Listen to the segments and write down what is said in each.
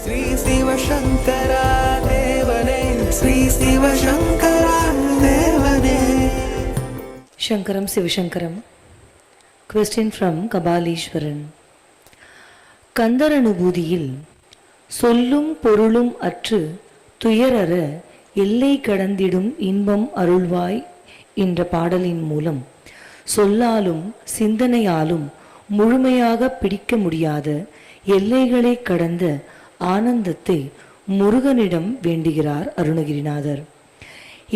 ஸ்ரீ சிவசங்கரா தேவனே, ஸ்ரீ சிவசங்கரா தேவனே. Shankaram Sivashankaram. Question from Kabalishwaran. Kandar அனுபூதியில் சொல்லும் பொருளும் அற்று துயரற எல்லை கடந்திடும் இன்பம் அருள்வாய் என்ற பாடலின் மூலம் சொல்லாலும் சிந்தனையாலும் முழுமையாக பிடிக்க முடியாத எல்லைகளை கடந்த ஆனந்தத்தை முருகனிடம் வேண்டுகிறார் அருணகிரிநாதர்.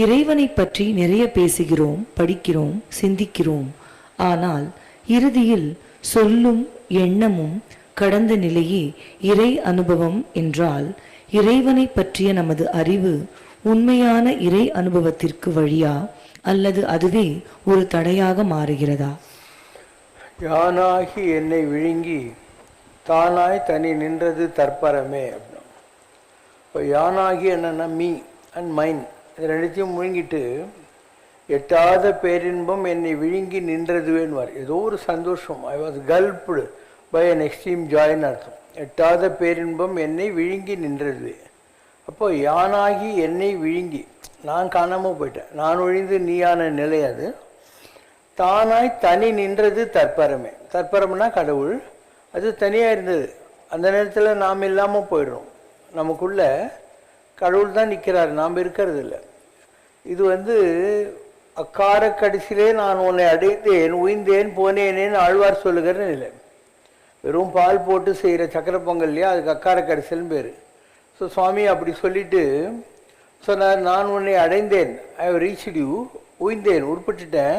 இறைவனை பற்றி நிறைய பேசுகிறோம், படிக்கிறோம், சிந்திக்கிறோம். ஆனால் இறுதியில் சொல்லும் எண்ணமும் கடந்த நிலையே இறை அனுபவம் என்றால் இறைவனை பற்றிய நமது அறிவு உண்மையான இறை அனுபவத்திற்கு வழியா அல்லது அதுவே ஒரு தடையாக மாறுகிறதா? யானாகி என்னை விழுங்கி தானாய் தனி நின்றது தற்பரமே. இப்போ யானாகி என்னன்னா மீ அண்ட் மைண்ட், இது ரெண்டுத்தையும் முழுங்கிட்டு எட்டாத பேரின்பம் என்னை விழுங்கி நின்றதுவேன்வார். ஏதோ ஒரு சந்தோஷம், I was gulped by an extreme ஜாய்னு அர்த்தம். எட்டாத பேரின்பம் என்னை விழுங்கி நின்றது. அப்போ யானாகி என்னை விழுங்கி, நான் காணாமல் போயிட்டேன், நான் ஒழிந்து நீயான நிலை அது. தானாய் தனி நின்றது தற்பரமே. தற்பரம்னா கடவுள், அது தனியாக இருந்தது. அந்த நேரத்தில் நாம் இல்லாமல் போயிடுறோம். நமக்குள்ள கடவுள் தான் நிற்கிறார், நாம் இருக்கிறது இல்லை. இது அக்கார கடைசியிலே நான் உன்னை அடைந்தேன், உயிர்ந்தேன், போனேனேன்னு ஆழ்வார் சொல்லுகிற நிலை. வெறும் பால் போட்டு செய்கிற சக்கர பொங்கல் இல்லையா, அதுக்கு அக்கார கடைசில்னு பேர். ஸோ சுவாமி அப்படி சொல்லிட்டு சொன்னார், நான் உன்னை அடைந்தேன், ஐ ஹவ் ரீச்டு யூ, உயிர்ந்தேன், உட்பட்டுட்டேன்,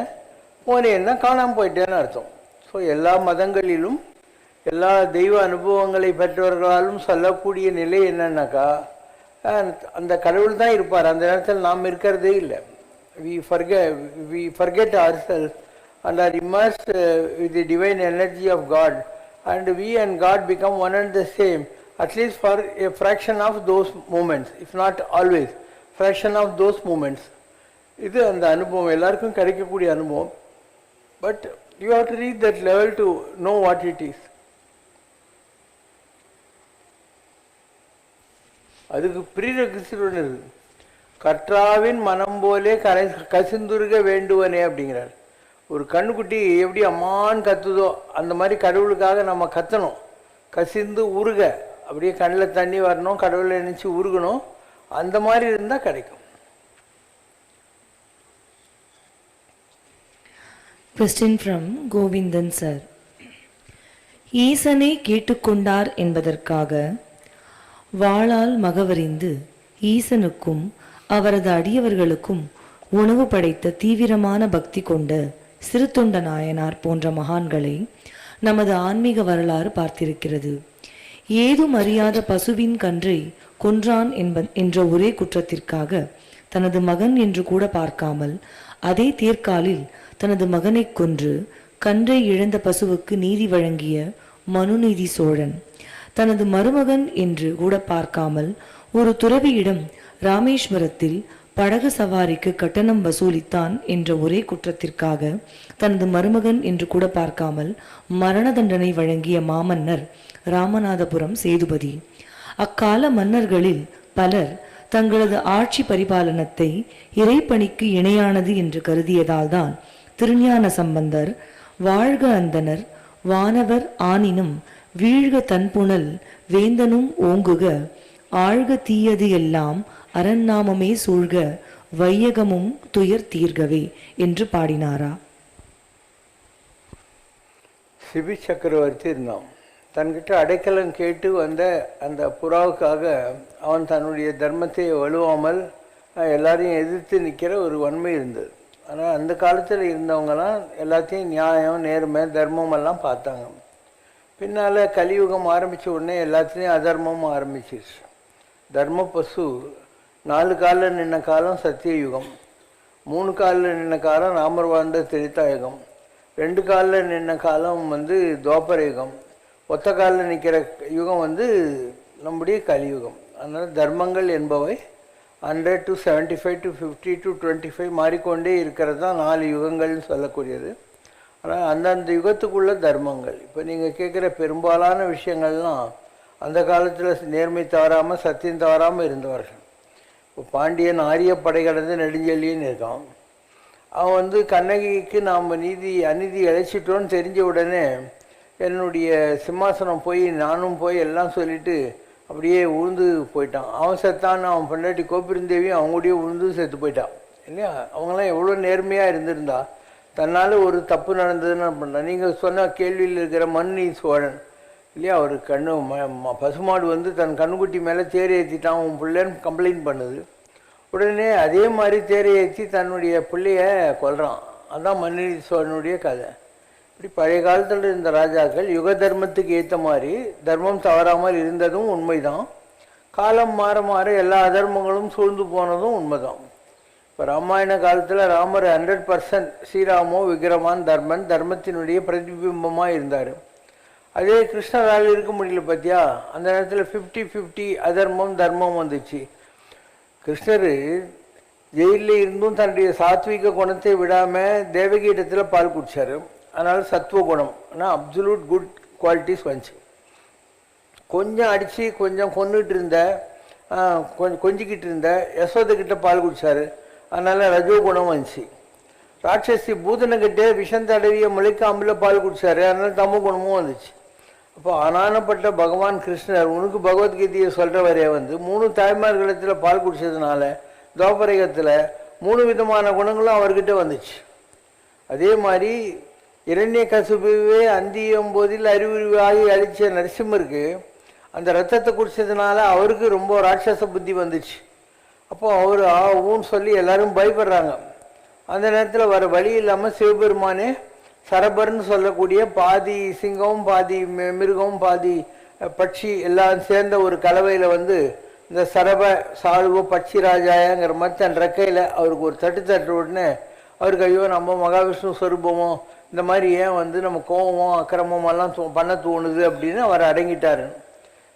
போனேன்னா காணாமல் போயிட்டேன்னு அர்த்தம். ஸோ எல்லா மதங்களிலும் எல்லா தெய்வ அனுபவங்களை பெற்றவர்களாலும் சொல்லக்கூடிய நிலை என்னன்னாக்கா, அந்த கடவுள் தான் இருப்பார், அந்த நேரத்தில் நாம் இருக்கிறதே இல்லை. we forget ourselves and are immersed with the divine energy of God, and we and God become one and the same, at least for a fraction of those moments, if not always, fraction of those moments. இது அந்த அனுபவம் எல்லாருக்கும் கிடைக்கக்கூடிய அனுபவம். But you have to reach that level to know what it is. அதுக்கு prerequisite ஒன்று இருக்குது. கற்றாவின் மனம் போலே கசிந்துருக வேண்டுவனே அப்படிங்கிறார். ஒரு கண்ணுக்குட்டி எப்படி அம்மான்னு கத்துதோ அந்த மாதிரி கடவுளுக்காக நம்ம கத்தணும், கசிந்து உருக, அப்படியே கண்ணில் தண்ணி வரணும், கடவுளை நினச்சி உருகணும். அந்த மாதிரி இருந்தால் கிடைக்கும். Question from Govindan sir. ஈசனை கேட்டுக்கொண்டார் என்பதற்காக வாளால் மகவறிந்து ஈசனுக்கும் அவரது அடியவர்களுக்கும் உணவு படைத்த தீவிரமான பக்தி கொண்ட சிறுத்தொண்ட நாயனார் போன்ற மகான்களை நமது ஆன்மீக வரலாறு பார்த்திருக்கிறது. ஏதும் அறியாத பசுவின் கன்றை கொன்றான் என்ற ஒரே குற்றத்திற்காக தனது மகன் என்று கூட பார்க்காமல் அதே தேர்காலில் தனது மகனை கொன்று கன்றை இழந்த பசுவுக்கு நீதி வழங்கிய மனுநீதி சோழன் தனது மருமகன் என்று கூட பார்க்காமல் ஒரு துறவியிடம் ராமேஸ்வரத்தில் படகு சவாரிக்கு கட்டணம் வசூலித்தான் என்ற ஒரே குற்றத்திற்காக தனது மருமகன் என்று கூட பார்க்காமல் மரண தண்டனை வழங்கிய மாமன்னர் ராமநாதபுரம் சேதுபதி. அக்கால மன்னர்களில் பலர் தங்களது ஆட்சி பரிபாலனத்தை இறைப்பணிக்கு இணையானது என்று கருதியதால் தான் திருஞான சம்பந்தர் வாழ்க அந்தனர் வானவர் ஆனினும் வீழ்க தன்புணல் வேந்தனும் ஓங்குக ஆழ்க தீயது எல்லாம் அரண்நாமமே சூழ்க வையகமும் துயர் தீர்கவே என்று பாடினாரா? சிபி சக்கரவர்த்தி இருந்தான். தன்கிட்ட அடைக்கலம் கேட்டு வந்த அந்த புறாவுக்காக அவன் தன்னுடைய தர்மத்தை வலுவாமல் எல்லாரையும் எதிர்த்து நிற்கிற ஒரு வன்மை இருந்தது. ஆனால் அந்த காலத்தில் இருந்தவங்கலாம் எல்லாத்தையும் நியாயம், நேர்மை, தர்மம் எல்லாம் பார்த்தாங்க. பின்னால் கலியுகம் ஆரம்பித்த உடனே எல்லாத்துலேயும் அதர்மமும் ஆரம்பிச்சிருச்சு. தர்ம பசு 4 காலில் நின்ன காலம் சத்தியயுகம், 3 காலில் நின்ன காலம் ராமர் வாழ்ந்த திரேதாயுகம், 2 காலில் நின்ன காலம் துவாபர யுகம், ஒத்த காலில் நிற்கிற யுகம் நம்முடைய கலியுகம். அதனால் தர்மங்கள் என்பவை 100 to 75 to 50 to 25 மாறிக்கொண்டே இருக்கிறது தான் 4 யுகங்கள்னு சொல்லக்கூடியது. ஆனால் அந்தந்த யுகத்துக்குள்ள தர்மங்கள். இப்போ நீங்கள் கேட்குற பெரும்பாலான விஷயங்கள்லாம் அந்த காலத்தில் நேர்மை தவறாமல் சத்தியம் தவறாமல் இருந்தவர்கள். இப்போ பாண்டியன் ஆரிய படை கடந்து நெடுஞ்செழியன்னு இருக்கான். அவன் வந்து கண்ணகிக்கு நாம் அநீதி இழைச்சிட்டோன்னு தெரிஞ்ச உடனே என்னுடைய சிம்மாசனம் போய் நானும் போய் எல்லாம் சொல்லிவிட்டு அப்படியே உழுந்து போயிட்டான். அவன் செத்தான், அவன் பொண்டாட்டி கோப்பெருந்தேவியும் அவங்களுடைய உழுந்து செத்து போயிட்டான் இல்லையா. அவங்களாம் எவ்வளோ நேர்மையாக இருந்திருந்தா தன்னால் ஒரு தப்பு நடந்ததுன்னு பண்ணான். நீங்கள் சொன்ன கேள்வியில் இருக்கிற மன்னி சோழன் இல்லையா, ஒரு பசுமாடு வந்து தன் கண்ணுக்குட்டி மேலே தேரை ஏற்றிட்டான் உன் பிள்ளைன்னு கம்ப்ளைண்ட் பண்ணுது. உடனே அதே மாதிரி தேரை ஏற்றி தன்னுடைய பிள்ளைய கொல்றான். அதுதான் மன்னி சோழனுடைய கதை. இப்படி பழைய காலத்தில் இருந்த ராஜாக்கள் யுக தர்மத்துக்கு ஏற்ற மாதிரி தர்மம் தவறாமல் இருந்ததும் உண்மைதான். காலம் மாற மாற எல்லா அதர்மங்களும் சூழ்ந்து போனதும் உண்மைதான். இப்போ ராமாயண காலத்தில் ராமர் 100% ஸ்ரீராமோ விக்ரமான் தர்மன் தர்மத்தினுடைய பிரதிபிம்பமாக இருந்தார். அதே கிருஷ்ணரால் இருக்க முடியல பார்த்தியா, அந்த நேரத்தில் 50-50 அதர்மம் தர்மம் வந்துச்சு. கிருஷ்ணர் ஜெயிலில் இருந்தும் தன்னுடைய சாத்விக குணத்தை விடாமல் தேவகீடத்தில் பால் குடித்தார். அதனால் சத்துவ குணம் ஆனால் அப்சல்யூட் குட் குவாலிட்டிஸ் வந்துச்சு. கொஞ்சம் அடித்து கொஞ்சம் கொண்டுகிட்டு இருந்த கொஞ்சிக்கிட்டு இருந்த யசோதக்கிட்ட பால் குடித்தார். அதனால் ரஜோகுணம் வந்துச்சு. ராட்சசி பூதனக்கிட்டே விஷம் தடவிய முளைக்காம்பில் பால் குடித்தார். அதனால் தமோ குணமும் வந்துச்சு. அப்போ ஆனானப்பட்ட பகவான் கிருஷ்ணர் உனக்கு பகவத்கீதையை சொல்கிறவரே வந்து 3 தாய்மார்களிடத்தில் பால் குடித்ததுனால துவாபரகத்தில் 3 விதமான குணங்களும் அவர்கிட்ட வந்துச்சு. அதே மாதிரி இரண்ய கசுபுவே அந்தியும் போதில் அறிவுரிவாகி அழிச்ச நரசிம்மருக்கு அந்த ரத்தத்தை குடித்ததுனால அவருக்கு ரொம்ப ராட்சச புத்தி வந்துச்சு. அப்போ அவர் ஊன்னு சொல்லி எல்லாரும் பயப்படுறாங்க. அந்த நேரத்தில் வர வழி இல்லாமல் சிவபெருமானே சரபர்னு சொல்லக்கூடிய பாதி சிங்கம் பாதி மிருகம் பாதி பட்சி எல்லாம் சேர்ந்த ஒரு கலவையில் வந்து இந்த சரப சால்வ பட்சி ராஜாயாங்கிற மாதிரி தன் ரெக்கையில் அவருக்கு ஒரு தட்டு உடனே அவருக்கு ஐயோ நம்ம மகாவிஷ்ணு ஸ்வரூபமோ இந்த மாதிரி ஏன் வந்து நம்ம கோபமோ அக்கிரமமெல்லாம் பண்ண தோணுது அப்படின்னு அவர் அடங்கிட்டாரு.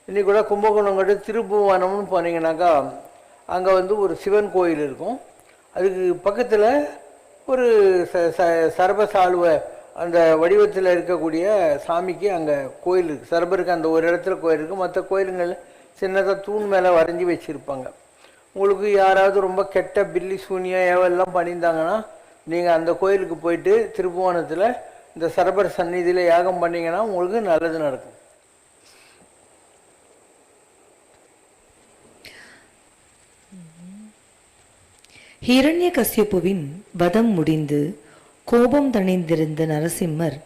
இன்னைக்கு கூட கும்பகோணம் கிட்ட திருப்புவனம்னு போனீங்கன்னாக்கா அங்கே வந்து ஒரு சிவன் கோயில் இருக்கும். அதுக்கு பக்கத்தில் ஒரு சர்பசால்வ அந்த வடிவத்தில் இருக்கக்கூடிய சாமிக்கு அங்கே கோயில் இருக்குது. சர்பருக்கு அந்த ஒரு இடத்துல கோயில் இருக்குது. மற்ற கோயிலுங்கள் சின்னதாக தூண் மேலே வரைஞ்சி வச்சுருப்பாங்க. உங்களுக்கு யாராவது ரொம்ப கெட்ட பில்லி சூனியம் ஏவெல்லாம் பண்ணியிருந்தாங்கன்னா நீங்கள் அந்த கோயிலுக்கு போயிட்டு திருப்புவனத்தில் இந்த சரபர் சந்நிதியில் யாகம் பண்ணிங்கன்னா உங்களுக்கு நல்லது நடக்கும். ஹிரண்யகசியபுவின் வதம் முடிந்து கோபம் தணிந்திருந்த நரசிம்மர்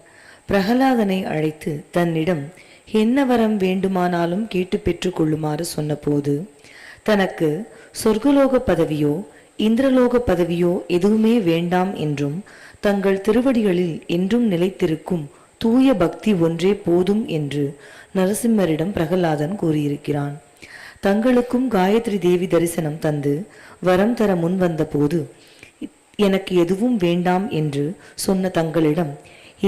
பிரகலாதனை அழைத்து தன்னிடம் என்ன வரம் வேண்டுமானாலும் கேட்டு பெற்று கொள்ளுமாறு சொன்னபோது தனக்கு சொர்க்கலோக பதவியோ இந்திரலோக பதவியோ எதுவுமே வேண்டாம் என்றும் தங்கள் திருவடிகளில் என்றும் நிலைத்திருக்கும் தூய பக்தி ஒன்றே போதும் என்று நரசிம்மரிடம் பிரகலாதன் கூறியிருக்கிறான். தங்களுக்கும் காயத்ரி தேவி தரிசனம் தந்து வரம் தர முன் வந்த போது எனக்கு எதுவும் வேண்டாம் என்று சொன்ன தங்களிடம்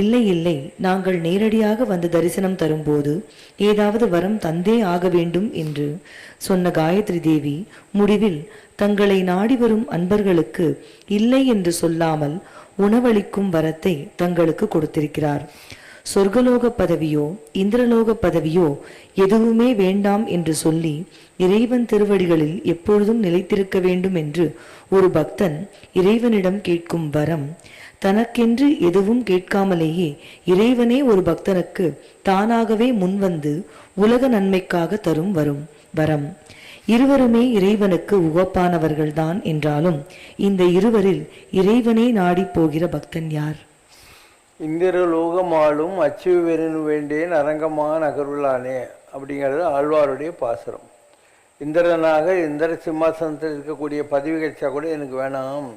இல்லை இல்லை, நாங்கள் நேரடியாக வந்து தரிசனம் தரும்போது ஏதாவது வரம் தந்தே ஆக வேண்டும் என்று சொன்ன காயத்ரி தேவி முடிவில் தங்களை நாடி வரும் அன்பர்களுக்கு இல்லை என்று சொல்லாமல் உணவளிக்கும் வரத்தை தங்களுக்கு கொடுத்திருக்கிறார். சொர்க்கலோக பதவியோ இந்திரலோக பதவியோ எதுவுமே வேண்டாம் என்று சொல்லி இறைவன் திருவடிகளில் எப்பொழுதும் நிலைத்திருக்க வேண்டும் என்று ஒரு பக்தன் இறைவனிடம் கேட்கும் வரம் தனக்கென்று எதுவும் கேட்காமலேயே இறைவனே ஒரு பக்தனுக்கு தானாகவே முன்வந்து உலக நன்மைக்காக தரும் வரம். இருவருமே இறைவனுக்கு உகப்பானவர்கள்தான் என்றாலும் இந்த இருவரில் இறைவனே நாடி போகிற பக்தன் யார்? இந்திரலோகமாலும் அச்சு வெறினு வேண்டேன் அரங்கமான நகருளானே அப்படிங்கிறது ஆழ்வாருடைய பாசுரம். இந்திரனாக இந்திர சிம்மாசனத்தில் இருக்கக்கூடிய பதவி கிடைச்சா கூட எனக்கு வேணாம்,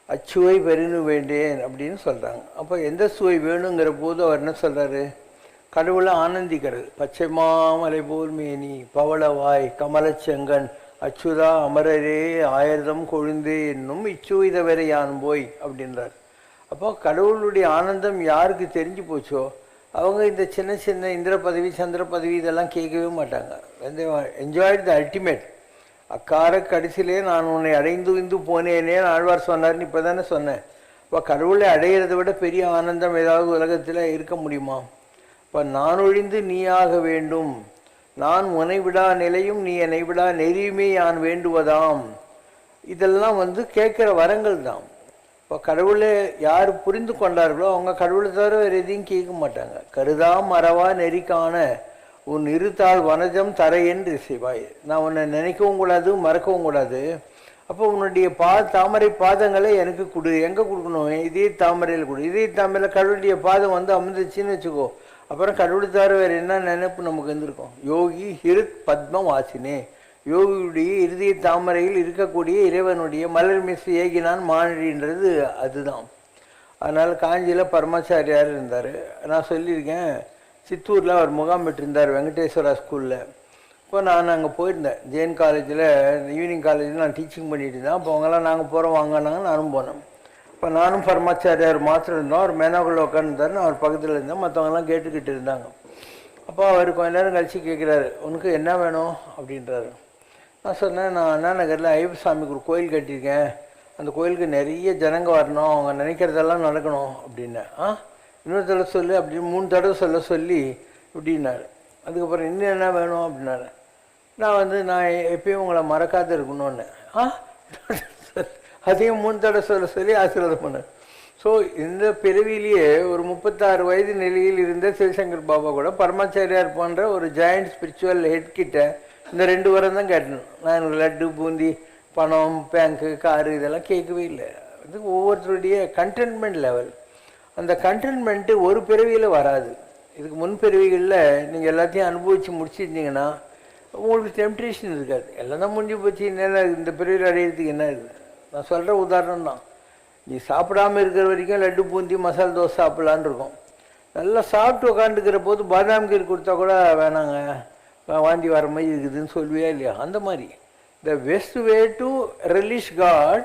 அச்சுவை பெருனு வேண்டேன் அப்படின்னு சொல்கிறாங்க. அப்போ எந்த சுவை வேணுங்கிற போது அவர் என்ன சொல்கிறாரு? கடவுளை ஆனந்திக்கிறது. பச்சை மாமலை போல் மேனி பவளவாய் கமலச்செங்கன் அச்சுதா அமரரே ஆயிரதம் கொழுந்தே என்னும் இச்சுவித வரை யான் போய் அப்படின்றார். அப்போ கடவுளுடைய ஆனந்தம் யாருக்கு தெரிஞ்சு போச்சோ அவங்க இந்த சின்ன சின்ன இந்திர பதவி சந்திர பதவி இதெல்லாம் கேட்கவே மாட்டாங்க. Enjoyed the ultimate. அக்கார கடைசியிலே நான் உன்னை அடைந்து போனேனே ஆழ்வார் சொன்னார்னு இப்போ தானே சொன்னேன். இப்போ கடவுளை அடையிறதை விட பெரிய ஆனந்தம் ஏதாவது உலகத்தில் இருக்க முடியுமா? இப்போ நான் ஒழிந்து நீயாக வேண்டும், நான் உன்னை விடா நிலையும் நீ என்னை விடா நெறியுமே யான் வேண்டுவதாம். இதெல்லாம் கேட்குற வரங்கள் தான். இப்போ கடவுளை யார் புரிந்து கொண்டார்களோ அவங்க கடவுளை தவிர வேறு எதையும் கேட்க மாட்டாங்க. கருதா மறவா நெறிக்கான உன் இருத்தாள் வனஜம் தரையென்று இசைவாய். நான் உன்னை நினைக்கவும் கூடாது, மறக்கவும் கூடாது. அப்போ உன்னுடைய தாமரை பாதங்களை எனக்கு கொடு. எங்கே கொடுக்கணும்? இதே தாமரையில் கொடு. இதே தாமரையில் கடவுளுடைய பாதம் அமர்ந்துச்சுன்னு வச்சுக்கோ, அப்புறம் கடவுள் தவிர வேறு என்ன நினைப்பு நமக்கு இருந்திருக்கும்? யோகி ஹிருத் பத்ம வாசினே, யோகியுடைய இறுதிய தாமரையில் இருக்கக்கூடிய இறைவனுடைய மலர் மிஸ் ஏகினான் மானடின்றது அதுதான். அதனால் காஞ்சியில் பரமாச்சாரியார் இருந்தார். நான் சொல்லியிருக்கேன், சித்தூரில் அவர் முகாமிட்டு இருந்தார் வெங்கடேஸ்வரா ஸ்கூலில். இப்போ நான் அங்கே போயிருந்தேன். ஜெயின் காலேஜில் ஈவினிங் காலேஜில் நான் டீச்சிங் பண்ணிட்டு இருந்தேன். அப்போ அவங்கெல்லாம் நாங்கள் போகிறோம் வாங்கினாங்க, நானும் போனேன். இப்போ நானும் பரமாச்சாரியார் மாத்திரம் இருந்தோம். அவர் மேனாக்குள்ள உட்காந்துருந்தார், நான் அவர் பக்கத்தில் இருந்தேன். மற்றவங்கெல்லாம் கேட்டுக்கிட்டு இருந்தாங்க. அப்போ அவர் கொஞ்ச நேரம் கழித்து கேட்குறாரு, உனக்கு என்ன வேணும் அப்படின்றாரு. நான் சொன்னேன், நான் அண்ணா நகரில் ஐயப்ப சாமிக்கு ஒரு கோயில் கட்டியிருக்கேன், அந்த கோயிலுக்கு நிறைய ஜனங்க வரணும், அவங்க நினைக்கிறதெல்லாம் நடக்கணும் அப்படின்னேன். இன்னொரு தடவை சொல்லு அப்படின்னு 3 தடவை சொல்லி இப்படின்னாரு. அதுக்கப்புறம் இன்னும் என்ன வேணும் அப்படின்னாரு. நான் நான் எப்பயும் உங்களை மறக்காத இருக்கணும்னு அதையும் 3 தடவை சொல்லி ஆசீர்வாதம் பண்ணேன். ஸோ இந்த பிறவிலேயே ஒரு 36 வயது நிலையில் இருந்த சிவசங்கர் பாபா கூட பரமாச்சாரியார் போன்ற ஒரு ஜாயிண்ட் ஸ்பிரிச்சுவல் ஹெட் கிட்ட இந்த 2 வாரம் தான் கேட்டணும். நான் எனக்கு லட்டு, பூந்தி, பணம், பேங்க்கு, காரு இதெல்லாம் கேட்கவே இல்லை. ஒவ்வொருத்தருடைய கண்டென்ட்மெண்ட் லெவல், அந்த கண்டென்ட்மெண்ட்டு ஒரு பிறவியில் வராது. இதுக்கு முன் பிறவிகளில் நீங்கள் எல்லாத்தையும் அனுபவித்து முடிச்சிருந்தீங்கன்னா உங்களுக்கு டெம்ப்டேஷன் இருக்காது. எல்லாம் தான் முடிஞ்சு போச்சு, என்ன இந்த பிறவியில் அடையிறதுக்கு என்ன இருக்குது? நான் சொல்கிற உதாரணம் தான். நீ சாப்பிடாமல் இருக்கிற வரைக்கும் லட்டு, பூந்தி, மசாலா தோசை சாப்பிட்லான்னு இருக்கும். நல்லா சாப்பிட்டு உட்காந்துக்கிற போது பாதாம் கீர் கொடுத்தா கூட வேணாங்க, வாந்தி வர மாதிரி இருக்குதுன்னு சொல்லுவியா இல்லையா? அந்த மாதிரி the best way to realise god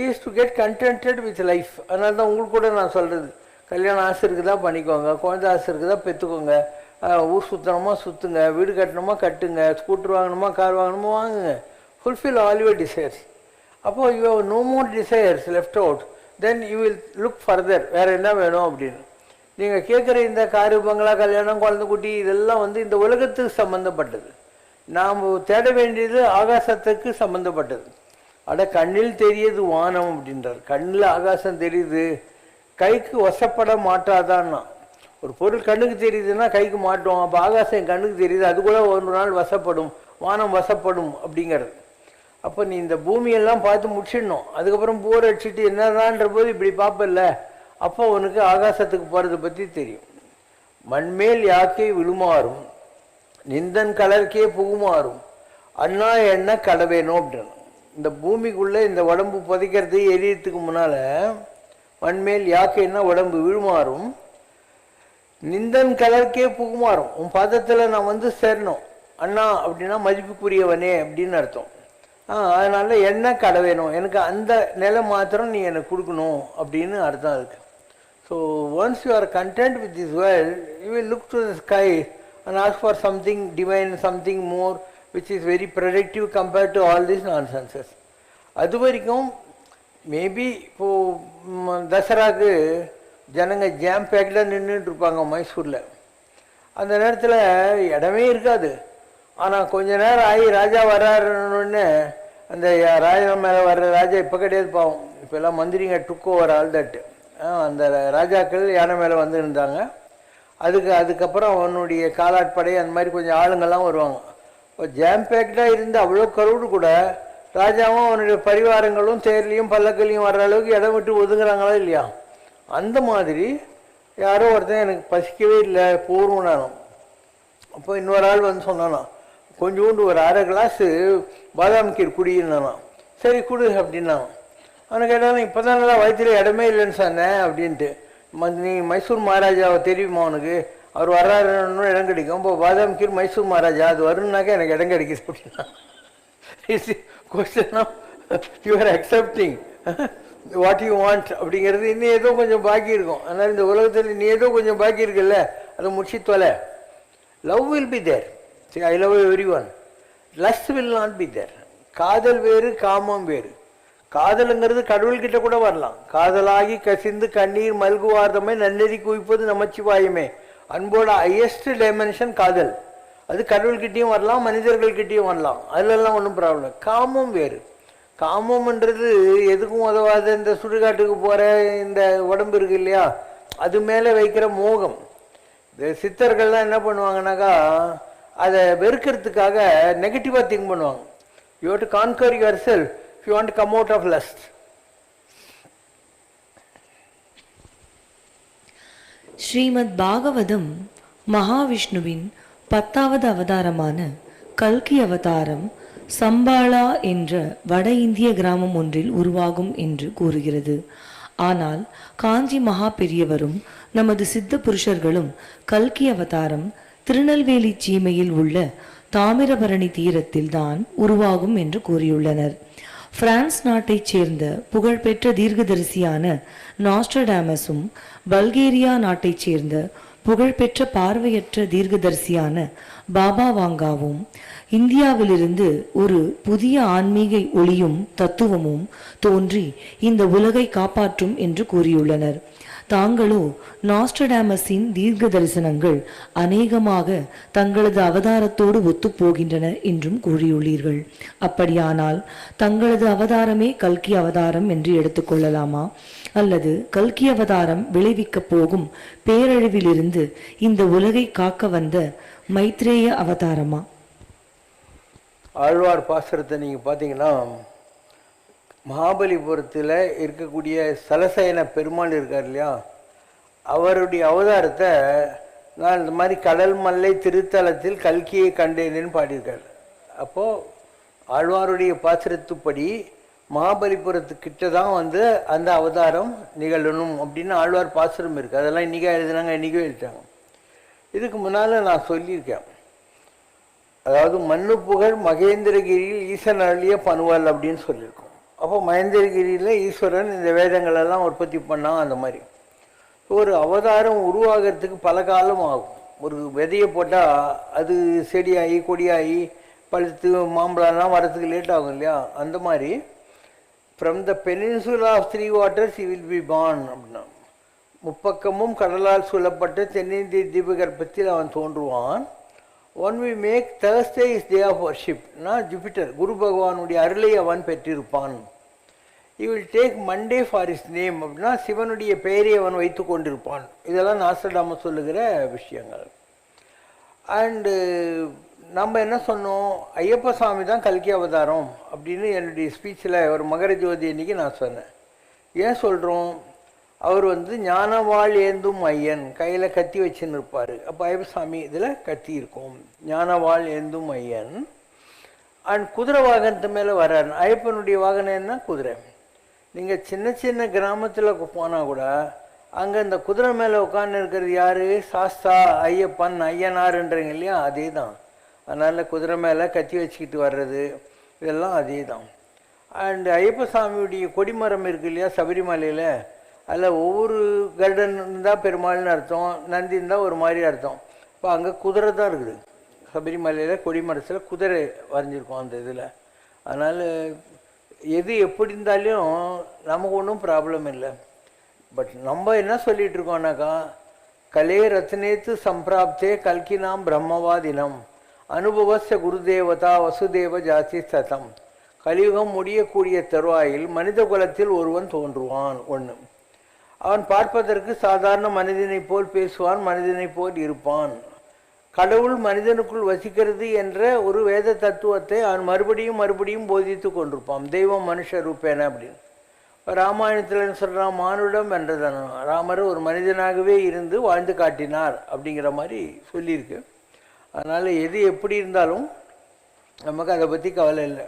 is to get contented with life. அதனால தான் உங்களுக்கு கூட நான் சொல்கிறது, கல்யாணம் ஆசை இருக்குதா பண்ணிக்கோங்க, குழந்தை ஆசை இருக்குதா பெற்றுக்கோங்க, ஊர் சுற்றணுமா சுற்றுங்க, வீடு கட்டணுமா கட்டுங்க, ஸ்கூட்டர் வாங்கணுமா கார் வாங்கணுமா வாங்குங்க. Fulfil all your desires. அப்போது you have no more desires left out, then you will look further. வேறு என்ன வேணும் அப்படின்னு நீங்கள் கேட்குற இந்த காரு, பங்களா, கல்யாணம், குழந்தை குட்டி இதெல்லாம் இந்த உலகத்துக்கு சம்மந்தப்பட்டது. நாம் தேட வேண்டியது ஆகாசத்துக்கு சம்மந்தப்பட்டது. கண்ணில் தெரியுது வானம் அப்படின்றார். கண்ணில் ஆகாசம் தெரியுது, கைக்கு வசப்பட மாட்டாதான்னா. ஒரு பொருள் கண்ணுக்கு தெரியுதுன்னா கைக்கு மாட்டோம். அப்போ ஆகாசம் என் கண்ணுக்கு தெரியுது, அது கூட ஒரு நாள் வசப்படும், வானம் வசப்படும் அப்படிங்கிறது. அப்போ நீ இந்த பூமியெல்லாம் பார்த்து முடிச்சிடணும். அதுக்கப்புறம் போர் அடிச்சுட்டு என்னதான்ற போது இப்படி பார்ப்பல, அப்போ உனக்கு ஆகாசத்துக்கு போகிறத பற்றி தெரியும். மண்மேல் யாக்கை விழுமாறும், நிந்தன் கலர்க்கே புகுமாறும், அண்ணா என்ன கடவேணும் அப்படின்னு. இந்த பூமிக்குள்ளே இந்த உடம்பு புதைக்கிறது எரியறதுக்கு முன்னால் மண்மேல் யாக்கைன்னா உடம்பு விழுமாறும், நிந்தன் கலர்க்கே புகுமாறும், உன் பாதத்தில் நான் சேரணும். அண்ணா அப்படின்னா மதிப்புக்குரியவனே அப்படின்னு அர்த்தம். அதனால என்ன கடை வேணும், எனக்கு அந்த நிலை மாத்திரம் நீ எனக்கு கொடுக்கணும் அப்படின்னு அர்த்தம் இருக்கு. So once you are content with this world, you will look to the sky and ask for something divine, something more which is very productive compared to all this nonsenses. அது வரைக்கும் மேபி இப்போது தசராவுக்கு ஜனங்க jam பேக்கில் நின்றுட்டு இருப்பாங்க மைசூரில். அந்த நேரத்தில் இடமே இருக்காது. ஆனால் கொஞ்ச நேரம் ஆகி ராஜா வர்றாருன்னு அந்த ராஜா மேலே வர்ற ராஜா இப்போ கிடையாது பாவம், இப்போ எல்லாம் மந்திரிங்க டுக் ஓவர் ஆல் தட்டு. அந்த ராஜாக்கள் யானை மேலே வந்து இருந்தாங்க. அதுக்கப்புறம் அவனுடைய காலாட்படை அந்த மாதிரி கொஞ்சம் ஆளுங்கள்லாம் வருவாங்க. இப்போ ஜாம் பேக்டாக இருந்து அவ்வளோ கருவுடு கூட ராஜாவும் அவனுடைய பரிவாரங்களும் தேர்லையும் பல்லக்கலையும் வர்ற அளவுக்கு இடம் விட்டு ஒதுங்குறாங்களா இல்லையா? அந்த மாதிரி யாரோ ஒருத்தன் எனக்கு பசிக்கவே இல்லை போர்வம் நானும். அப்போ இன்னொரு ஆள் வந்து சொன்னானா, கொஞ்சோண்டு ஒரு அரை கிளாஸு பாதாம் கீர் குடினானா. சரி கொடு அப்படின்னா. அவனுக்கு கேட்டாலும் இப்போ தான் நல்லா வயிற்றுல இடமே இல்லைன்னு சொன்னேன் அப்படின்ட்டு. நீ மைசூர் மகாராஜாவை தெரியுமா உனக்கு, அவர் வர்றாருன்னு இடம் கிடைக்கும். இப்போ பாதாம் கீர் மைசூர் மகாராஜா அது வரும்னாக்கா எனக்கு இடம் கிடைக்குது அப்படின்னா. It's question of you are accepting what you want அப்படிங்கிறது. இன்னும் ஏதோ கொஞ்சம் பாக்கி இருக்கும். அதனால் இந்த உலகத்தில் நீ ஏதோ கொஞ்சம் பாக்கி இருக்குல்ல, அதை முடிச்சு தொலை. Love will be there. See, I love everyone. Lust will not be there. காதல் வேறு, காமம் வேறு. காதலுங்கிறது கடவுள்கிட்ட கூட வரலாம். காதலாகி கசிந்து கண்ணீர் மல்குவார்தமே நன்னெறி குவிப்பது நமச்சிவாயுமே. அன்போட ஹையஸ்ட் டைமென்ஷன் காதல். அது கடவுள்கிட்டையும் வரலாம், மனிதர்கள்கிட்டையும் வரலாம், அதிலெல்லாம் ஒன்றும் ப்ராப்ளம். காமம் வேறு. காமம்ன்றது எதுக்கும் உதவாத இந்த சுடுகாட்டுக்கு போகிற இந்த உடம்பு இருக்கு இல்லையா, அது மேலே வைக்கிற மோகம். இந்த சித்தர்கள்லாம் என்ன பண்ணுவாங்கன்னாக்கா, அதை வெறுக்கிறதுக்காக நெகட்டிவாக திங்க் பண்ணுவாங்க. You have to conquer yourself if you want to come out of lust. Srimad Bhagavatam மகாவிஷ்ணுவின் 10வது அவதாரமான கல்கி அவதாரம் சம்பாளா என்ற வட இந்திய கிராமம் ஒன்றில் உருவாகும் என்று கூறுகிறது. ஆனால் காஞ்சி மகா பெரியவரும் நமது சித்த புருஷர்களும் கல்கி அவதாரம் திருநெல்வேலி சீமையில் உள்ள தாமிரபரணி தீரத்தில் தான் உருவாகும் என்று கூறியுள்ளனர். பிரான்ஸ் நாட்டைச் சேர்ந்த புகழ்பெற்ற தீர்க்கதரிசியான நாஸ்ட்ரடாமஸும் பல்கேரியா நாட்டைச் சேர்ந்த புகழ்பெற்ற பார்வையற்ற தீர்க்கதரிசியான பாபா வாங்காவும் இந்தியாவிலிருந்து ஒரு புதிய ஆன்மீக ஒளியும் தத்துவமும் தோன்றி இந்த உலகை காப்பாற்றும் என்று கூறியுள்ளனர். தாங்களோ நாஸ்ட்ரடாமஸின் தீர்க்க தரிசனங்கள் அநேகமாக தங்களது அவதாரத்தோடு ஒத்துப்போகின்றன என்றும் கூறியுள்ளீர்கள். அப்படியானால் தங்களது அவதாரமே கல்கி அவதாரம் என்று எடுத்துக்கொள்ளலாமா? அல்லது கல்கி அவதாரம் விளைவிக்கப் போகும் பேரழிவிலிருந்து இந்த உலகை காக்க வந்த மைத்ரேய அவதாரமா? ஆழ்வார் பாசுரத்தை நீங்கள் பார்த்தீங்கன்னா, மகாபலிபுரத்தில் இருக்கக்கூடிய சலசயன பெருமாள் இருக்கார் இல்லையா, அவருடைய அவதாரத்தை நான் இந்த மாதிரி கடல் மல்லை திருத்தலத்தில் கல்கியை கண்டேன்னு பாடியிருக்காரு. அப்போது ஆழ்வாருடைய பாசுரத்துப்படி மகாபலிபுரத்துக்கிட்ட தான் வந்து அந்த அவதாரம் நிகழணும் அப்படின்னு ஆழ்வார் பாசுரம் இருக்குது. அதெல்லாம் இன்றைக்கி எழுதினாங்க, இன்றைக்கும் எழுதிட்டாங்க. இதுக்கு முன்னால் நான் சொல்லியிருக்கேன், அதாவது மண்ணு புகழ் மகேந்திரகிரியில் ஈசன் அருளிய பனுவல் அப்படின்னு சொல்லியிருக்கோம். அப்போ மகேந்திரகிரியில் ஈஸ்வரன் இந்த வேதங்களெல்லாம் உற்பத்தி பண்ணான். அந்த மாதிரி ஒரு அவதாரம் உருவாகிறதுக்கு பல காலம் ஆகும். ஒரு விதையை போட்டால் அது செடியாகி கொடியாகி பழுத்து மாம்பழம்லாம் வரத்துக்கு லேட் ஆகும் இல்லையா, அந்த மாதிரி from the peninsula of 3 waters he will be born அப்படின்னா, முப்பக்கமும் கடலால் சூழப்பட்ட தென்னிந்திய தீபகற்பத்தில் அவன் தோன்றுவான். One we make Thursday is day of worship. Jupiter Guru பகவானுடைய அருளை அவன் பெற்றிருப்பான். he will take Monday for his name அப்படின்னா சிவனுடைய பெயரை அவன் வைத்து கொண்டிருப்பான். இதெல்லாம் நாஸ்ட்ரடாமஸ் சொல்லுகிற விஷயங்கள். அண்டு நம்ம என்ன சொன்னோம், ஐயப்ப சாமி தான் கல்கி அவதாரம் அப்படின்னு என்னுடைய ஸ்பீச்சில் ஒரு மகர ஜோதி அன்னைக்கு நான் சொன்னேன். ஏன் சொல்கிறோம், அவர் வந்து ஞானவாள் ஏந்தும் ஐயன், கையில் கத்தி வச்சுன்னு இருப்பார். அப்போ ஐயப்ப சாமி இதில் கத்தி இருக்கும், ஞானவாள் ஏந்தும் ஐயன். அண்ட் குதிரை வாகனத்து மேலே வர்றாரு. ஐயப்பனுடைய வாகனம் என்ன, குதிரை. நீங்கள் சின்ன சின்ன கிராமத்தில் போனால் கூட அங்கே இந்த குதிரை மேலே உட்காந்து இருக்கிறது யார், சாஸ்தா ஐயப்பன் ஐயனாருன்றீங்க இல்லையா, அதே தான். அதனால் குதிரை மேலே கத்தி வச்சுக்கிட்டு வர்றது இதெல்லாம் அதே தான். அண்டு ஐயப்ப சாமியுடைய கொடிமரம் இருக்குது இல்லையா சபரிமலையில், அதில் ஒவ்வொரு கருடன் இருந்தால் பெருமாள்னு அர்த்தம், நந்தி இருந்தால் ஒரு மாதிரி அர்த்தம். இப்போ அங்கே குதிரை தான் இருக்குது. சபரிமலையில் கொடிமரத்தில் குதிரை வரைஞ்சிருக்கோம் அந்த இதில். அதனால் எது எப்படி இருந்தாலும் நமக்கு ஒன்றும் ப்ராப்ளம் இல்லை. பட் நம்ம என்ன சொல்லிகிட்டு இருக்கோம்னாக்கா, கலே ரத்னேத்து சம்பிராப்தே கல்கினாம் பிரம்மவாதினம் அனுபவச குருதேவதா வசுதேவ ஜாதி சதம். கலியுகம் முடியக்கூடிய தருவாயில் மனித குலத்தில் ஒருவன் தோன்றுவான். ஒன்று, அவன் பார்ப்பதற்கு சாதாரண மனிதனை போல் பேசுவான், மனிதனை போல் இருப்பான். கடவுள் மனிதனுக்குள் வசிக்கிறது என்ற ஒரு வேத தத்துவத்தை அவன் மறுபடியும் மறுபடியும் போதித்து கொண்டிருப்பான். தெய்வம் மனுஷ ரூபேன அப்படின்னு ராமாயணத்தில் சொல்கிறான், மானுடம் என்றதான ராமர் ஒரு மனிதனாகவே இருந்து வாழ்ந்து காட்டினார் அப்படிங்கிற மாதிரி சொல்லியிருக்கு. அதனால் எது எப்படி இருந்தாலும் நமக்கு அதை பற்றி கவலை இல்லை.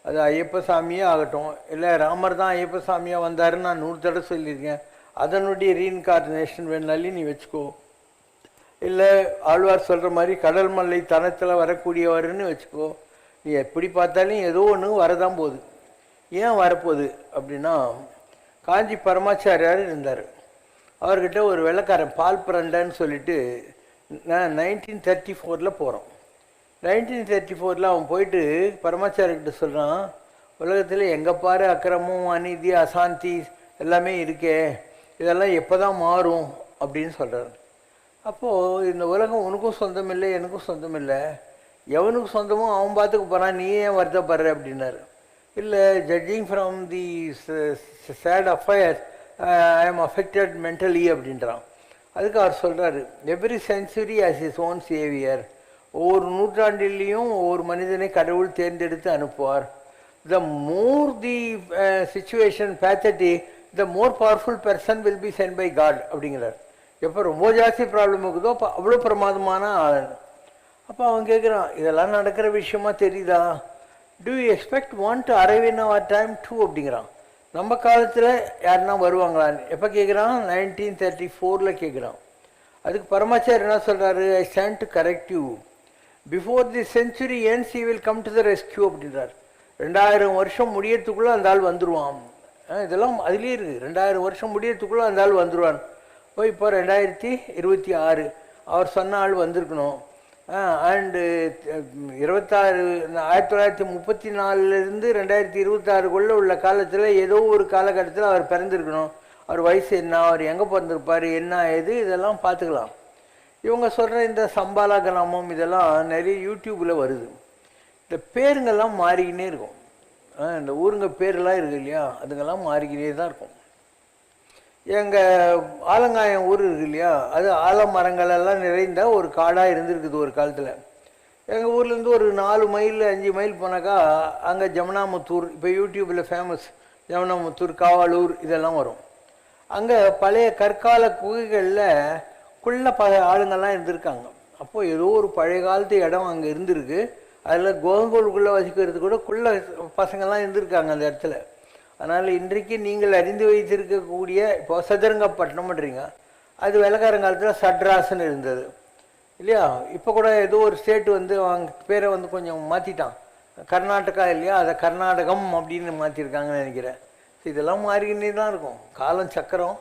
அது ஐயப்ப சாமியே ஆகட்டும், இல்லை ராமர் தான் ஐயப்ப சாமியாக வந்தாருன்னு நான் 100 தடவை சொல்லியிருக்கேன், அதனுடைய ரீஇன்கார்டினேஷன் வேணாலும் நீ வச்சுக்கோ. இல்லை ஆழ்வார் சொல்கிற மாதிரி கடல் மல்லை தனத்தில் வரக்கூடியவர்னு வச்சுக்கோ. நீ எப்படி பார்த்தாலும் ஏதோ ஒன்று வரதான் போகுது. ஏன் வரப்போகுது அப்படின்னா, காஞ்சி பரமாச்சாரியார் இருந்தார். அவர்கிட்ட ஒரு வெள்ளைக்காரன் பால் பிரண்டன்னு சொல்லிட்டு நான் 1934 போகிறோம். 1934 அவன் போயிட்டு பரமாச்சாரிக்கிட்ட சொல்கிறான், உலகத்தில் எங்கே பாரு அக்கிரமம் அநீதி அசாந்தி எல்லாமே இருக்கே, இதெல்லாம் எப்போ தான் மாறும் அப்படின்னு சொல்கிறார். அப்போது இந்த உலகம் உனக்கும் சொந்தம் இல்லை எனக்கும் சொந்தம் இல்லை, எவனுக்கு சொந்தமோ அவன் பார்த்துக்க போகிறான், நீ ஏன் வருத்தப்படுற அப்படின்னாரு. இல்லை, judging from the sad affair I am affected mentally அப்படின்றான். அதுக்கு அவர் சொல்கிறாரு, every century has his own saviour. ஒவ்வொரு நூற்றாண்டிலையும் ஒவ்வொரு மனிதனை கடவுள் தேர்ந்தெடுத்து அனுப்புவார். The more the situation pathetic, the more powerful person will be sent by God அப்படிங்கிறார். எப்போ ரொம்ப ஜாஸ்தி ப்ராப்ளம் இருக்குதோ அப்போ அவ்வளோ பிரமாதமான ஆள். அப்போ அவன் கேட்குறான், இதெல்லாம் நடக்கிற விஷயமா தெரியுதா? Do you expect one to arrive in our time too அப்படிங்கிறான். நம்ம காலத்தில் யாருன்னா வருவாங்களான்னு எப்போ கேட்குறான்? 1934 கேட்குறான். அதுக்கு பரமாச்சார் என்ன சொல்கிறாரு? I stand to correct you. Before the century ends he will come to the rescue அப்படின்றார். 2000 வருஷம் முடியறதுக்குள்ளே அந்த ஆள் வந்துடுவான். இதெல்லாம் அதுலேயே இருக்குது. 2000 வருஷம் முடியறதுக்குள்ளே அந்த ஆள் வந்துடுவான். இப்போ 2026 அவர் சொன்ன ஆள் வந்திருக்கணும். அண்டு 1934 2026 உள்ள காலத்தில் ஏதோ ஒரு காலகட்டத்தில் அவர் பிறந்திருக்கணும். அவர் வயசு என்ன, அவர் எங்கே பிறந்திருப்பார், என்ன ஏது, இதெல்லாம் பார்த்துக்கலாம். இவங்க சொல்கிற இந்த சம்பாலா கிராமம் இதெல்லாம் நிறைய யூடியூப்பில் வருது. இந்த பேருங்கெல்லாம் மாறிக்கினே இருக்கும். இந்த ஊருங்க பேரெல்லாம் இருக்குது இல்லையா, அதுங்கெல்லாம் மாறிக்கினே தான் இருக்கும். எங்கள் ஆலங்காயம் ஊர் இருக்கு இல்லையா, அது ஆலமரங்கள் எல்லாம் நிறைந்த ஒரு காடாக இருந்திருக்குது ஒரு காலத்தில். எங்கள் ஊர்லேருந்து ஒரு 4 மைல் 5 மைல் போனாக்கா அங்கே ஜமுனாமுத்தூர், இப்போ யூடியூப்பில் ஃபேமஸ் ஜமுனாமுத்தூர், காவாலூர் இதெல்லாம் வரும். அங்கே பழைய கற்கால குகைகளில் ஆளுங்கள்லாம் இருந்திருக்காங்க. அப்போது ஏதோ ஒரு பழைய காலத்து இடம் அங்கே இருந்திருக்கு. அதில் கோகோலுக்குள்ளே வசிக்கிறது கூட பசங்கள்லாம் இருந்திருக்காங்க அந்த இடத்துல. அதனால் இன்றைக்கு நீங்கள் அறிந்து வைத்திருக்கக்கூடிய இப்போ சதுரங்கப்பட்டினம்ன்றீங்க, அது வெள்ளக்காரங்காலத்தில் சட்ராஸ்ன்னு இருந்தது இல்லையா. இப்போ கூட ஏதோ ஒரு ஸ்டேட்டு வந்து அவங்க பேரை வந்து கொஞ்சம் மாற்றிட்டான், கர்நாடகா இல்லையா, அதை கர்நாடகம் அப்படின்னு மாற்றிருக்காங்கன்னு நினைக்கிறேன். இதெல்லாம் மாறிக்கினே தான் இருக்கும். காலம் சக்கரம்,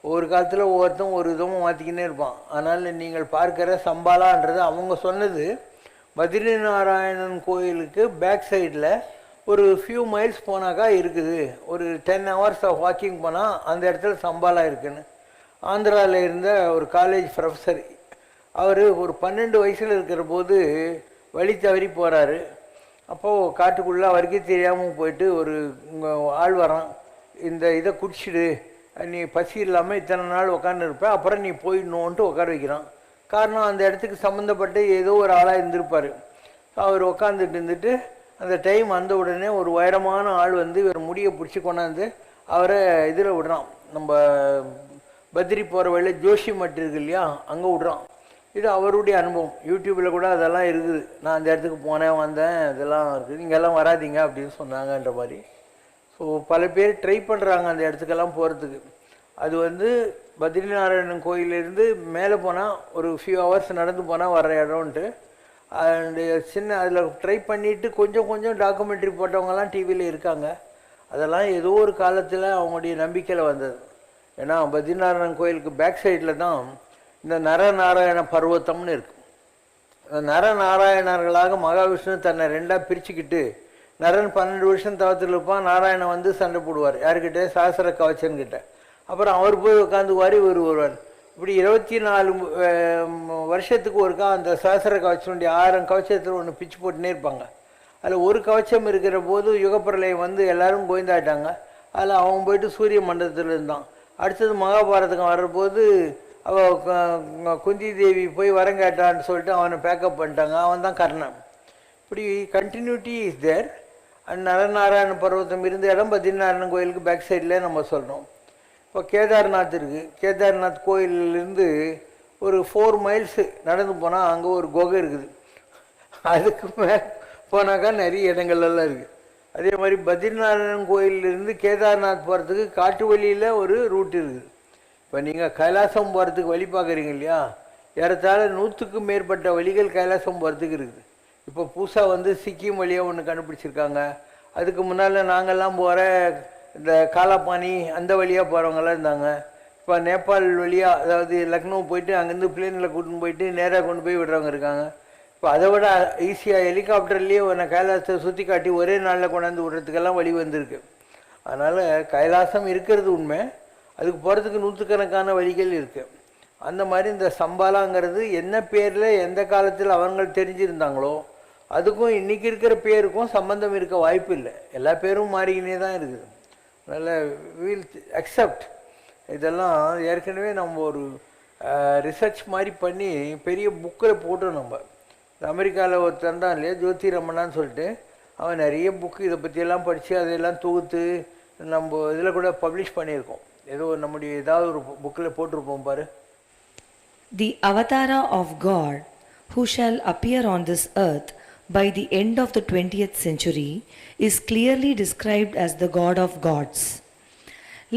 ஒவ்வொரு காலத்தில் ஒவ்வொருத்தரும் ஒரு விதமும் மாற்றிக்கினே இருப்பான். அதனால் நீங்கள் பார்க்குற சம்பாலான்றது அவங்க சொன்னது பத்ரி நாராயணன் கோயிலுக்கு பேக் சைடில் ஒரு ஃபியூ மைல்ஸ் போனாக்கா இருக்குது. ஒரு 10 hours ஆஃப் வாக்கிங் போனால் அந்த இடத்துல சம்பாலா இருக்குன்னு. ஆந்திராவில் இருந்த ஒரு காலேஜ் ப்ரொஃபஸர், அவர் ஒரு 12 வயசில் இருக்கிற போது வழி தவறி போகிறாரு. அப்போது காட்டுக்குள்ளே அவருக்கே தெரியாமல் போயிட்டு ஒரு ஆள் வரான், இந்த இதை குடிச்சிடு, நீ பசி இல்லாமல் இத்தனை நாள் உட்காந்துருப்ப, அப்புறம் நீ போயிடணுன்ட்டு உட்கார வைக்கிறான். காரணம் அந்த இடத்துக்கு சம்மந்தப்பட்டு ஏதோ ஒரு ஆளாக இருந்திருப்பார். அவர் உட்காந்துட்டு இருந்துட்டு அந்த டைம் வந்த உடனே ஒரு உயரமான ஆள் வந்து இவர் முடியை பிடிச்சி கொண்டாந்து அவரை இதில் விடுறான். நம்ம பத்ரி போகிற வழியில் ஜோஷி மட்டு இருக்கு இல்லையா, அங்கே விடுறான். இது அவருடைய அனுபவம். யூடியூப்பில் கூட அதெல்லாம் இருக்குது. நான் அந்த இடத்துக்கு போனேன் வந்தேன், இதெல்லாம் இருக்குது, நீங்கள்லாம் வராதிங்க அப்படின்னு சொன்னாங்கன்ற மாதிரி. ஸோ பல பேர் ட்ரை பண்ணுறாங்க அந்த இடத்துக்கெல்லாம் போகிறதுக்கு. அது வந்து பத்ரிநாராயணன் கோயிலேருந்து மேலே போனால் ஒரு ஃபியூ ஹவர்ஸ் நடந்து போனால் வர்ற இடம்ன்ட்டு அண்டு சின்ன அதில் ட்ரை பண்ணிவிட்டு கொஞ்சம் கொஞ்சம் டாக்குமெண்ட்ரி போட்டவங்கலாம் டிவியில் இருக்காங்க. அதெல்லாம் ஏதோ ஒரு காலத்தில் அவங்களுடைய நம்பிக்கையில் வந்தது. ஏன்னா பத்ரிநாராயணன் கோயிலுக்கு பேக் சைடில் தான் இந்த நரநாராயண பர்வத்தம்னு இருக்குது. அந்த நரநாராயணர்களாக மகாவிஷ்ணு தன்னை 2ஆக பிரிச்சுக்கிட்டு, நரன் 12 வருஷம் தவத்தில் இருப்பான், நாராயணன் வந்து சண்டை போடுவார் யாருக்கிட்ட? சாஸ்திர கவச்சன்கிட்ட. அப்புறம் அவர் போய் உட்காந்துக்குவார், இவர் வருவார். இப்படி 24 வருஷத்துக்கு ஒருக்கா அந்த சாஸ்திர கவச்சனுடைய 1000 கவச்சத்தில் ஒன்று பிச்சு போட்டுனே இருப்பாங்க. அதில் ஒரு கவச்சம் இருக்கிற போது யுகப்பிரளயம் வந்து எல்லாரும் கோய்ந்தாயிட்டாங்க. அதில் அவன் போயிட்டு சூரிய மண்டலத்தில் இருந்தான். அடுத்தது மகாபாரதம் வர்றபோது குந்தி தேவி போய் வரம் கேட்டான்னு சொல்லிட்டு அவனை பேக்கப் பண்ணிட்டாங்க. அவன் தான் கர்ணன். இப்படி continuity is there. And Naranarayana Parvatham இருந்த இடம் பத்ரிநாராயணன் கோயிலுக்கு பேக் சைடில் நம்ம சொல்கிறோம். இப்போ கேதார்நாத் இருக்குது. கேதார்நாத் கோயிலிருந்து ஒரு 4 மைல்ஸு நடந்து போனால் அங்கே ஒரு குகை இருக்குது. அதுக்கு மேலே போனாக்கா நிறைய இடங்கள்லாம் இருக்குது. அதே மாதிரி பத்ரிநாராயணன் கோயிலிருந்து கேதார்நாத் போகிறதுக்கு காட்டு வழியில் ஒரு ரூட் இருக்குது. இப்போ நீங்கள் கைலாசம் போகிறதுக்கு வழி பார்க்குறீங்க இல்லையா, ஏறத்தாழ 100க்கும் மேற்பட்ட வழிகள் கைலாசம் போகிறதுக்கு இருக்குது. இப்போ புதுசாக வந்து சிக்கிம் வழியாக ஒன்று கண்டுபிடிச்சிருக்காங்க. அதுக்கு முன்னால் நாங்கள்லாம் போகிற இந்த காலாபானி அந்த வழியாக போகிறவங்களாம் இருந்தாங்க. இப்போ நேபாள் வழியாக, அதாவது லக்னோ போயிட்டு அங்கேருந்து பிளேனில் கூட்டின்னு போயிட்டு நேராக கொண்டு போய் விடுறவங்க இருக்காங்க. இப்போ அதை விட ஈஸியாக ஹெலிகாப்டர்லேயே ஒன்று கைலாசத்தை சுற்றி காட்டி ஒரே நாளில் கொண்டாந்து விடுறதுக்கெல்லாம் வழி வந்திருக்கு. அதனால் கைலாசம் இருக்கிறது உண்மை, அதுக்கு போகிறதுக்கு 100கணக்கான வழிகள் இருக்குது. அந்த மாதிரி இந்த சம்பாலாங்கிறது என்ன பேரில் எந்த காலத்தில் அவங்க தெரிஞ்சிருந்தாங்களோ அதுக்கும் இன்னைக்கு இருக்கிற பேருக்கும் சம்பந்தம் இருக்க வாய்ப்பு இல்லை. எல்லா பேரும் மாறிக்கினே தான் இருக்குது. அதனால் வீல் அக்செப்ட். இதெல்லாம் ஏற்கனவே நம்ம ஒரு ரிசர்ச் மாதிரி பண்ணி பெரிய புக்கில் போட்டோம். நம்ம அமெரிக்காவில் ஒருத்தன் தான் இல்லையா, ஜோதி ரமணான்னு சொல்லிட்டு, அவன் நிறைய புக்கு இதை பற்றியெல்லாம் படித்து அதையெல்லாம் தொகுத்து நம்ம இதில் கூட பப்ளிஷ் பண்ணியிருக்கோம். ஏதோ நம்முடைய ஏதாவது ஒரு புக்கில் போட்டிருப்போம் பாரு. The avatara of God, who shall appear on this earth by the end of the 20th century, is clearly described as the God of gods.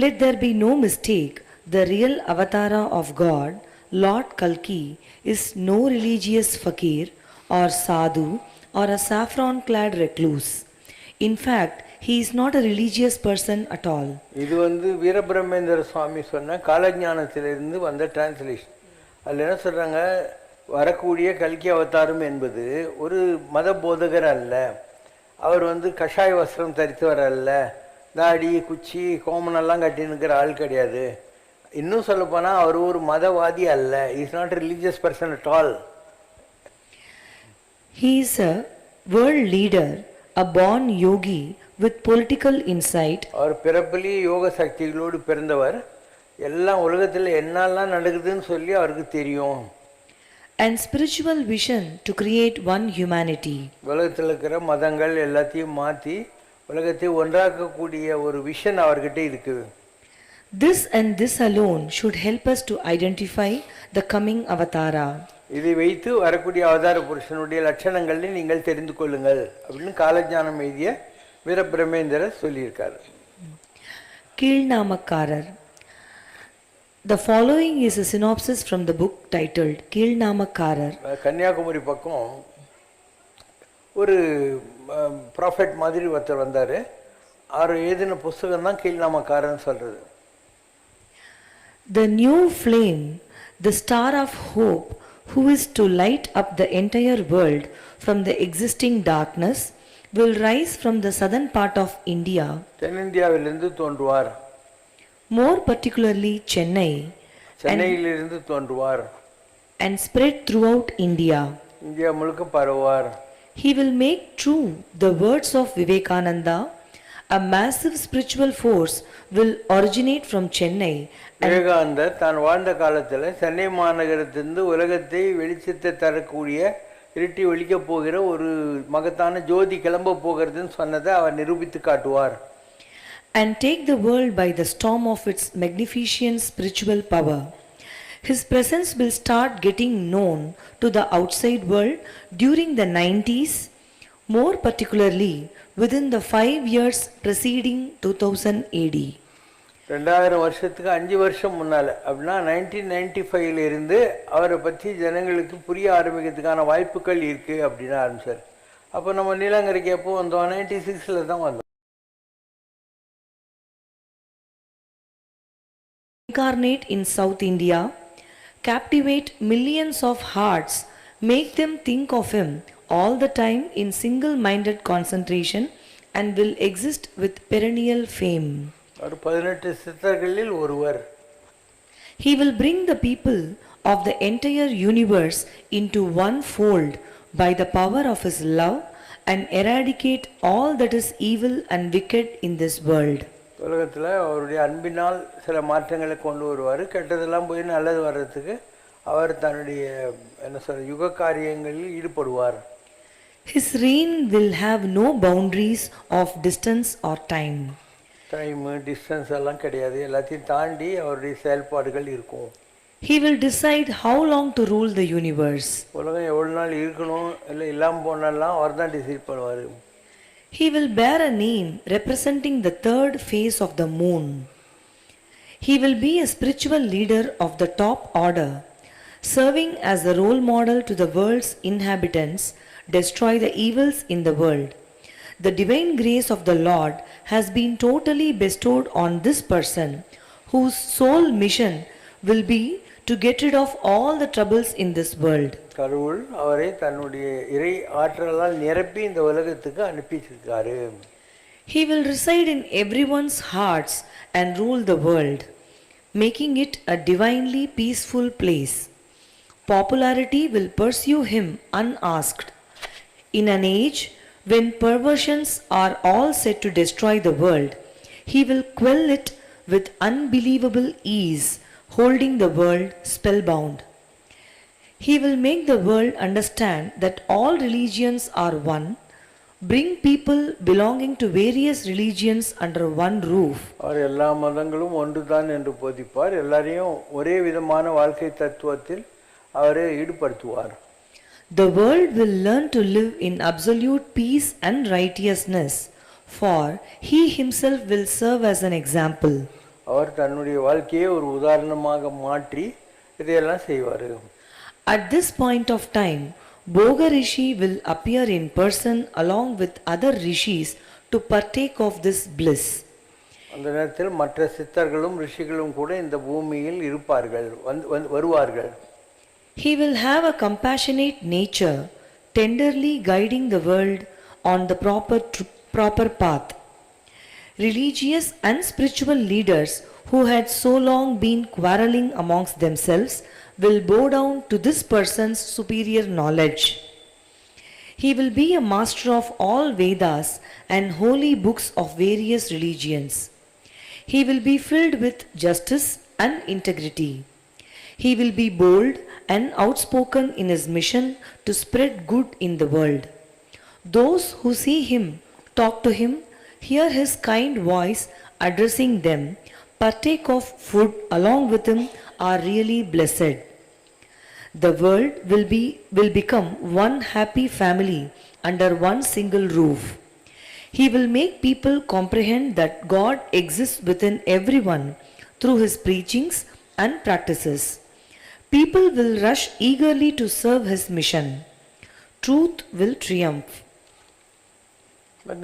Let there be no mistake, the real avatara of God, Lord Kalki, is no religious fakir or sadhu or a saffron-clad recluse. In fact, he is not a religious person at all. இது வீரபிரமேந்திர சுவாமி சொன்ன காலஞானத்திலிருந்து வந்த translation. அதில் என்ன சொல்கிறாங்க, வரக்கூடிய கல்கி அவதாரம் என்பது ஒரு மத போதகர் அல்ல, அவர் கஷாய வஸ்திரம் தரித்தவர் அல்ல, தாடி குச்சி கோமனெல்லாம் கட்டினுக்கிற ஆள் கிடையாது. இன்னும் சொல்லப்போனால் அவர் ஒரு மதவாதி அல்ல. Is not religious person at all. He is a world leader, a born yogi with political insight. அவர் பிறப்பிலேயே யோக சக்திகளோடு பிறந்தவர். எல்லாம் உலகத்தில் என்னெல்லாம் நடக்குதுன்னு சொல்லி அவருக்கு தெரியும். And spiritual vision to create one humanity. உலகத்தில் இருக்கிற மதங்கள் எல்லாத்தையும் மாற்றி உலகத்தை ஒன்றாக்கக்கூடிய ஒரு விஷன் அவர்கிட்ட இருக்குது. This and this alone should help us to identify the coming avatara. இதை வைத்து வரக்கூடிய அவதார புருஷனுடைய லட்சணங்களை நீங்கள் தெரிந்து கொள்ளுங்கள் அப்படின்னு காலஞானம் எழுதிய வீரபிரமேந்திரர் சொல்லியிருக்காரு. கீழ்நாமக்காரர். The following is a synopsis from the book titled கீழ்நாமக்காரர். Kanyakumari பக்கம் ஒரு ப்ராஃபெட் மாதிரி ஒருத்தர் வந்தார். அவர் எழுதின புஸ்தகம் தான் கீழ்நாமக்காரர்னு சொல்கிறது. The new flame, the star of hope, who is to light up the entire world from the existing darkness, will rise from the southern part of India. தென்னிந்தியாவிலிருந்து தோன்றுவார். More particularly Chennai. சென்னையிலிருந்து தோன்றுவார். And spread throughout India. India முழுக்க பரவுவார். He will make true the words of Vivekananda. A massive spiritual force will originate from Chennai. விவேகானந்தர் தான் வாழ்ந்த காலத்தில் சென்னை மாநகரத்திலிருந்து உலகத்தை வெளிச்சத்தை தரக்கூடிய இருட்டி ஒழிக்க போகிற ஒரு மகத்தான ஜோதி கிளம்ப போகிறதுன்னு சொன்னதை அவர் நிரூபித்து காட்டுவார். And take the world by the storm of its magnificent spiritual power. His presence will start getting known to the outside world during the 90s, more particularly within the 5 years preceding 2000 AD. 2000 வருஷத்துக்கு 5 வருஷம் முன்னால், அப்படின்னா 1995 இருந்து அவரை பற்றி ஜனங்களுக்கு புரிய ஆரம்பிக்கிறதுக்கான வாய்ப்புகள் இருக்குது அப்படின்னு ஆரம்பிச்சார். அப்போ நம்ம நீலங்கரைக்கு எப்போ வந்தோம்? 96 தான் வந்தோம். Incarnate in South India, captivate millions of hearts, make them think of him all the time in single-minded concentration, and will exist with perennial fame. அவர் 18 சித்தர்களில் ஒருவர். He will bring the people of the entire universe into one fold by the power of his love and eradicate all that is evil and wicked in this world. உலகத்தில் அவருடைய அன்பினால் சில மாற்றங்களை கொண்டு வருவார். கெட்டதெல்லாம் போய் நல்லது வர்றதுக்கு அவர் தன்னுடைய யுக காரியங்களில் ஈடுபடுவார். His reign will have no boundaries of distance or time. Time distance எல்லாம் கிடையாது, எல்லாத்தையும் தாண்டி அவருடைய செயல்பாடுகள் இருக்கும். He will decide how long to rule the universe. உலகம் எவ்வளோ நாள் இருக்கணும் இல்லை இல்லாமல் போனாலாம் அவர் தான் டிசைட் பண்ணுவார். He will bear a name representing the third phase of the moon. He will be a spiritual leader of the top order, serving as a role model to the world's inhabitants, destroy the evils in the world. The divine grace of the Lord has been totally bestowed on this person, whose sole mission will be to get rid of all the troubles in this world. கடவுள் அவரை தன்னுடைய இறை ஆற்றலால் நிரப்பி இந்த உலகத்துக்கு அனுப்பிச்சிருக்காரு. He will reside in everyone's hearts and rule the world, making it a divinely peaceful place. Popularity will pursue him unasked. In an age when perversions are all set to destroy the world, he will quell it with unbelievable ease, holding the world spellbound. He will make the world understand that all religions are one, bring people belonging to various religions under one roof. அவர் எல்லா மதங்களும் ஒன்றுதான் என்று போதிப்பார். எல்லாரையும் ஒரே விதமான வாழ்க்கை தத்துவத்தில் அவரை ஈடுபடுத்துவார். The world will learn to live in absolute peace and righteousness, for he himself will serve as an example. அவர் தன்னுடைய வாழ்க்கையை ஒரு உதாரணமாக மாற்றி இதையெல்லாம் செய்வார். At this point of time, Boga Rishi will appear in person along with other rishis to partake of this bliss. அந்த நேரத்தில் மற்ற சித்தர்களும் ரிஷிகளும் கூட இந்த பூமியில் இருப்பார்கள், வருவார்கள். He will have a compassionate nature, tenderly guiding the world on the proper path. Religious and spiritual leaders who had so long been quarreling amongst themselves will bow down to this person's superior knowledge. He will be a master of all Vedas and holy books of various religions. He will be filled with justice and integrity. He will be bold and outspoken in his mission to spread good in the world. Those who see him, talk to him, hear his kind voice addressing them, partake of food along with him are really blessed. The world will become one happy family under one single roof. He will make people comprehend that God exists within everyone through his preachings and practices. People will rush eagerly to serve his mission. Truth will triumph.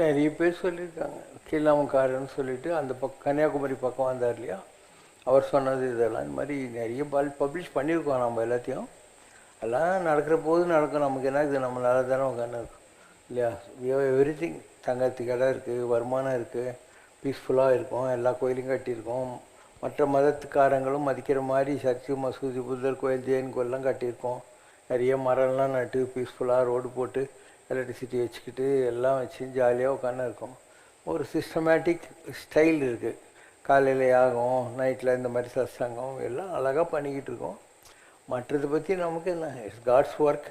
நிறைய பேர் சொல்லியிருக்காங்க. கீழாமக்காரன்னு சொல்லிட்டு அந்த கன்னியாகுமரி பக்கம் வந்தார் இல்லையா, அவர் சொன்னது இதெல்லாம் இந்த மாதிரி நிறைய பப்ளிஷ் பண்ணியிருக்கோம். நம்ம எல்லாத்தையும் எல்லாம் நடக்கிற போது நடக்கும். நமக்கு என்ன இது, நம்ம நல்லா தானே உட்காந்து இருக்கும் இல்லையா. எவ்ரிதிங், தங்கத்துக்கு இடம் இருக்குது, வருமானம் இருக்குது, பீஸ்ஃபுல்லாக இருக்கும், எல்லா கோயிலையும் கட்டியிருக்கோம். மற்ற மதத்துக்காரங்களும் மதிக்கிற மாதிரி சர்ச்சு, மசூதி, புத்தர் கோயில், ஜெயின் கோயிலெலாம் கட்டியிருக்கோம். நிறைய மரம்லாம் நட்டு பீஸ்ஃபுல்லாக ரோடு போட்டு எலக்ட்ரிசிட்டி வச்சுக்கிட்டு எல்லாம் வச்சு ஜாலியாக உட்காந்து இருக்கோம். ஒரு சிஸ்டமேட்டிக் ஸ்டைல் இருக்குது. காலையில் யாகம், நைட்டில் இந்த மாதிரி சத்சங்கம் எல்லாம் அழகாக பண்ணிக்கிட்டு இருக்கோம். மற்றதை பற்றி நமக்கு என்ன, இட்ஸ் காட்ஸ் ஒர்க்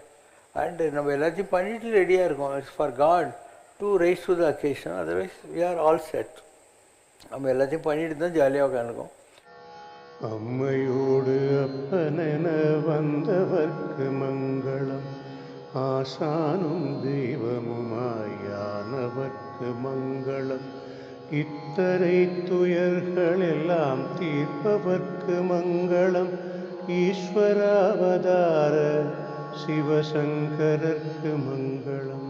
அண்ட் நம்ம எல்லாத்தையும் பண்ணிட்டு ரெடியாக இருக்கோம். It's for God to rise to the occasion, otherwise we are all set. நம்ம எல்லாத்தையும் பண்ணிட்டு தான் ஜாலியாக உட்காந்துருக்கோம். அம்மையோடு அப்பனென வந்தவர்க்கு மங்களம், ஆசானும் தெய்வமுமாயானவர்க்கு மங்களம், இத்தரை துயர்கள் எல்லாம் தீர்ப்பவர்க்கு மங்களம், ஈஸ்வராவதார சிவசங்கரர்க்கு மங்களம்.